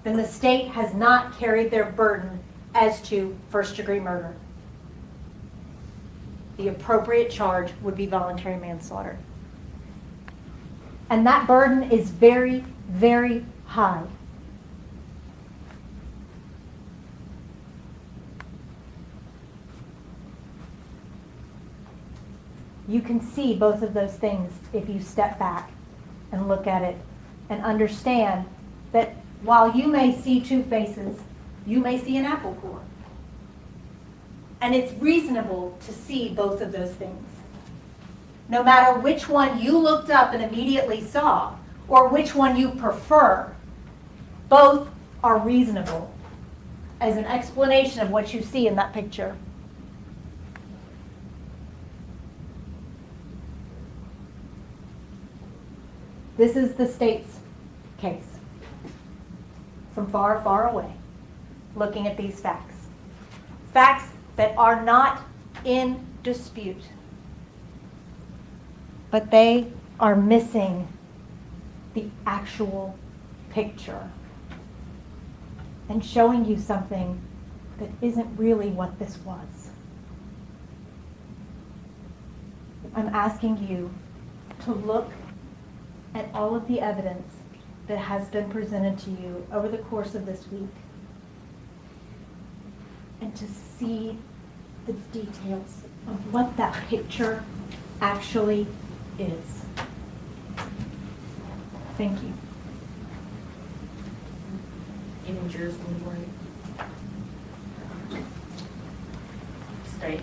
then the state has not carried their burden as to first-degree murder. The appropriate charge would be voluntary manslaughter. And that burden is very, very high. You can see both of those things if you step back and look at it and understand that while you may see two faces, you may see an apple core. And it's reasonable to see both of those things. No matter which one you looked up and immediately saw, or which one you prefer, both are reasonable as an explanation of what you see in that picture. This is the state's case from far, far away, looking at these facts. Facts that are not in dispute, but they are missing the actual picture and showing you something that isn't really what this was. I'm asking you to look at all of the evidence that has been presented to you over the course of this week and to see the details of what that picture actually is. Thank you.
Any jurors on the board? State.